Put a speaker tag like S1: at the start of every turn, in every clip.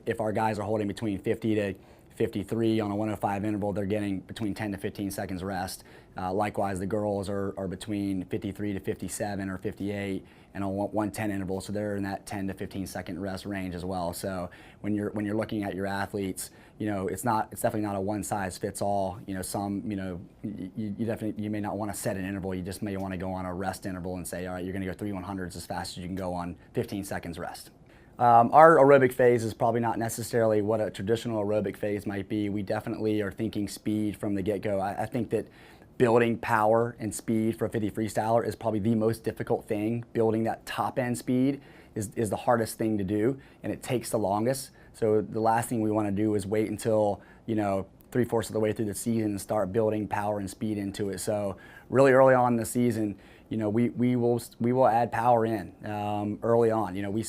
S1: if our guys are holding between 50 to 53 on a 105 interval, they're getting between 10 to 15 seconds rest. Likewise, the girls are between 53 to 57 or 58 and on 110 interval, so they're in that 10 to 15 second rest range as well. So when you're looking at your athletes, you know, it's definitely not a one size fits all. You know, some, you know, you may not want to set an interval. You just may want to go on a rest interval and say, all right, you're going to go 3 100s as fast as you can go on 15 seconds rest. Our aerobic phase is probably not necessarily what a traditional aerobic phase might be. We definitely are thinking speed from the get-go. I think that building power and speed for a 50 freestyler is probably the most difficult thing. Building that top end speed is the hardest thing to do, and it takes the longest. So the last thing we want to do is wait until, you know, 3/4 of the way through the season and start building power and speed into it. So really early on in the season, you know, we will add power in early on. You know, we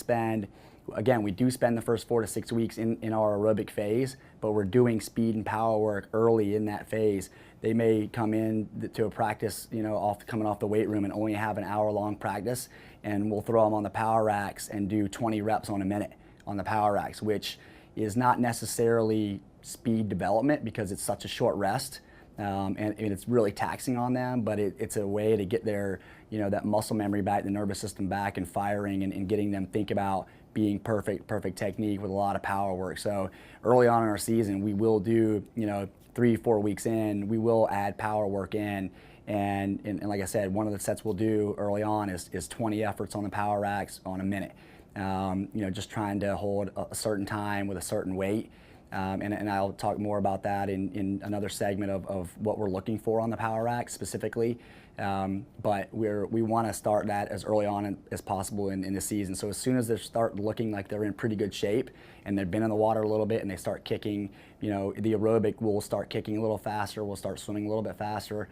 S1: do spend the first 4 to 6 weeks in our aerobic phase, but we're doing speed and power work early in that phase. They may come in to a practice, you know, coming off the weight room and only have an hour-long practice, and we'll throw them on the power racks and do 20 reps on a minute on the power racks, which is not necessarily speed development because it's such a short rest. And it's really taxing on them, but it's a way to get their, you know, that muscle memory back, the nervous system back and firing, and getting them think about being perfect technique with a lot of power work. So early on in our season, we will do, you know, 3-4 weeks in, we will add power work in. And like I said, one of the sets we'll do early on is 20 efforts on the power racks on a minute. You know, just trying to hold a certain time with a certain weight. And I'll talk more about that in another segment of what we're looking for on the power rack specifically. But we want to start that as early on as possible in the season. So as soon as they start looking like they're in pretty good shape and they've been in the water a little bit and they start kicking, you know, the aerobic will start kicking a little faster, we'll start swimming a little bit faster.